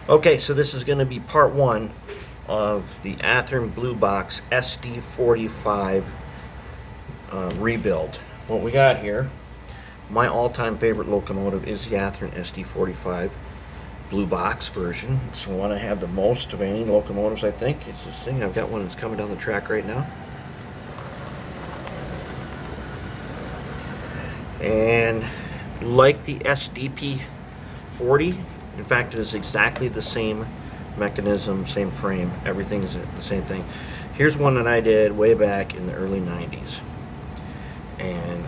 Okay, so this is going to be part one of the Athearn Blue Box SD45 rebuild. What we got here, my all-time favorite locomotive is the Athearn SD45 Blue Box version. So I want to have the most of any locomotives, I think. It's this thing. I've got one that's coming down the track right now. And like the SDP40, in fact, it is exactly the same mechanism, same frame, everything is the same thing. Here's one that I did way back in the early 90s. And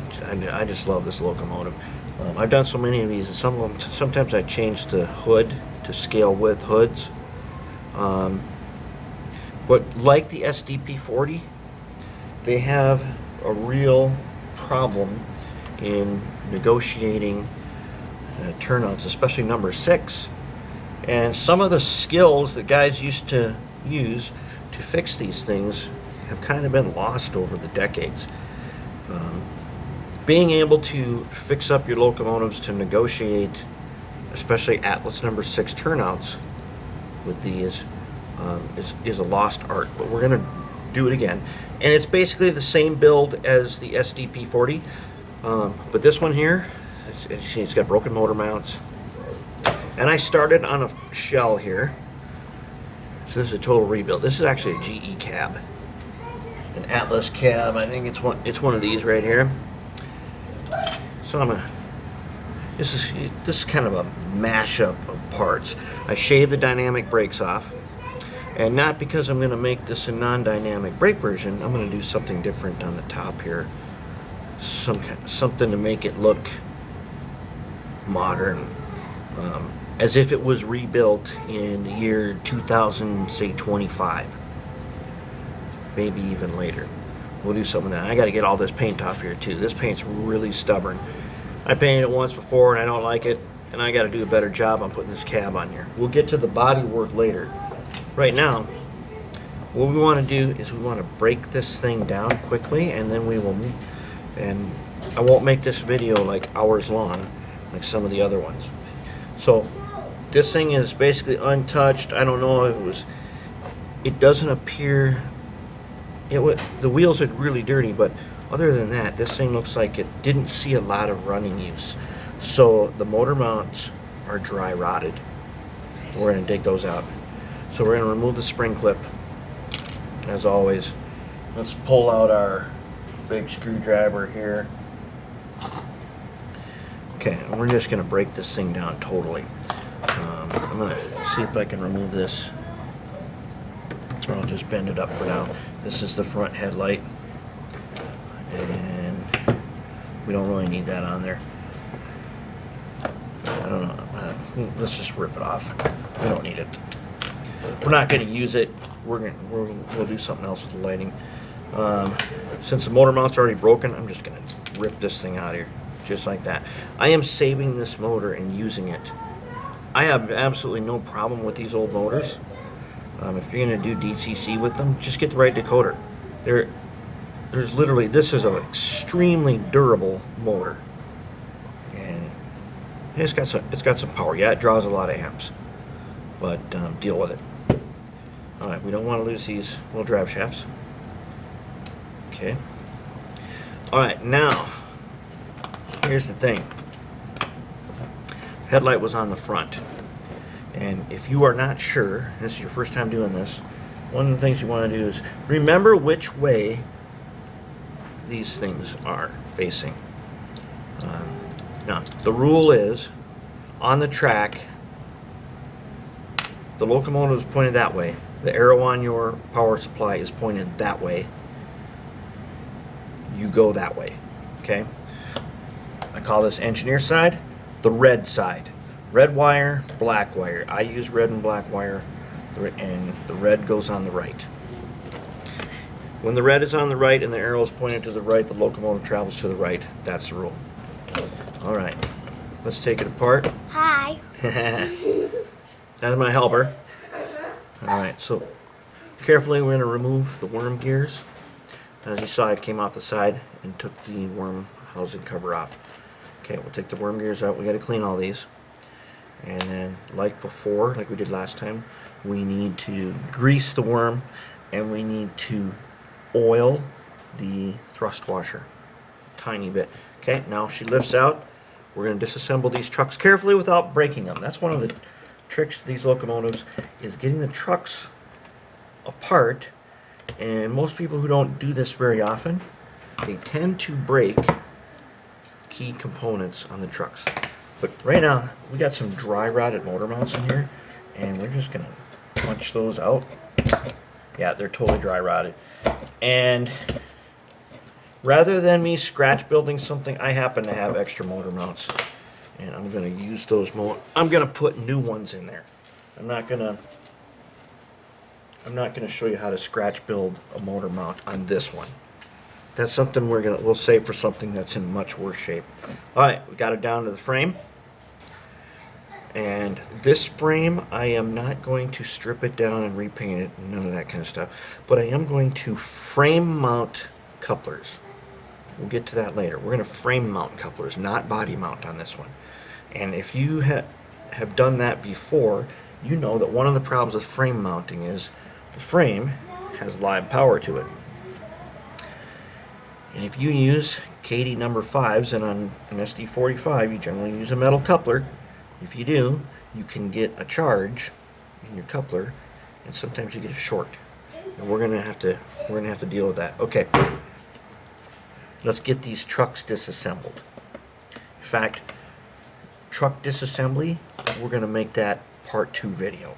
I just love this locomotive. I've done so many of these, and some of them, sometimes I change the hood to scale width hoods. But like the SDP40, they have a real problem in negotiating turnouts, especially number 6. And some of the skills that guys used to use to fix these things have kind of been lost over the decades. Being able to fix up your locomotives to negotiate, especially Atlas number 6 turnouts with these, is a lost art. But we're going to do it again. And it's basically the same build as the SDP40. But this one here, as you see, it's got broken motor mounts. And I started on a shell here. So this is a total rebuild. This is actually a GE cab. An Atlas cab. I think it's one of these right here. So this is kind of a mashup of parts. I shaved the dynamic brakes off. And not because I'm going to make this a non-dynamic brake version. I'm going to do something different on the top here. Something to make it look modern, as if it was rebuilt in the year 2000, say 25, maybe even later. We'll do something like that. I got to get all this paint off here too. This paint's really stubborn. I painted it once before and I don't like it, and I got to do a better job on putting this cab on here. We'll get to the body work later. Right now, what we want to do is we want to break this thing down quickly, and then we will move. And I won't make this video like hours long like some of the other ones. So this thing is basically untouched. I don't know if it doesn't appear, the wheels are really dirty, but other than that, this thing looks like it didn't see a lot of running use. So the motor mounts are dry rotted. We're going to dig those out. So we're going to remove the spring clip, as always. Let's pull out our big screwdriver here. Okay, and we're just going to break this thing down totally. I'm going to see if I can remove this. Or I'll just bend it up for now. This is the front headlight. And we don't really need that on there. I don't know. Let's just rip it off. We don't need it. We're not going to use it. We'll do something else with the lighting. Since the motor mount's already broken, I'm just going to rip this thing out of here, just like that. I am saving this motor and using it. I have absolutely no problem with these old motors. If you're going to do DCC with them, just get the right decoder. There's literally, this is an extremely durable motor, and it's got some power. Yeah, it draws a lot of amps, but deal with it. All right, we don't want to lose these wheel drive shafts. Okay. All right, now here's the thing. Headlight was on the front, and if you are not sure, this is your first time doing this, one of the things you want to do is remember which way these things are facing. Now, the rule is on the track, the locomotive is pointed that way. The arrow on your power supply is pointed that way. You go that way, okay? I call this engineer side, the red side. Red wire, black wire. I use red and black wire, and the red goes on the right. When the red is on the right and the arrow is pointed to the right, the locomotive travels to the right. That's the rule. All right, let's take it apart. Hi. That's my helper. All right, so carefully we're going to remove the worm gears. As you saw, it came off the side and took the worm housing cover off. Okay, we'll take the worm gears out. We got to clean all these. And then, like before, like we did last time, we need to grease the worm, and we need to oil the thrust washer tiny bit. Okay, now she lifts out. We're going to disassemble these trucks carefully without breaking them. That's one of the tricks to these locomotives, is getting the trucks apart. And most people who don't do this very often, they tend to break key components on the trucks. But right now, we got some dry rotted motor mounts in here, and we're just going to punch those out. Yeah, they're totally dry rotted. And rather than me scratch building something, I happen to have extra motor mounts, and I'm going to use those I'm going to put new ones in there. I'm not going to show you how to scratch build a motor mount on this one. That's something we'll save for something that's in much worse shape. All right, we got it down to the frame. And this frame, I am not going to strip it down and repaint it, none of that kind of stuff. But I am going to frame mount couplers. We'll get to that later. We're going to frame mount couplers, not body mount on this one. And if you have done that before, you know that one of the problems with frame mounting is the frame has live power to it. And if you use KD number 5s, and on an SD45 you generally use a metal coupler, if you do, you can get a charge in your coupler, and sometimes you get a short. And we're gonna have to deal with that. Okay. Let's get these trucks disassembled. In fact, truck disassembly, we're going to make that part 2 video.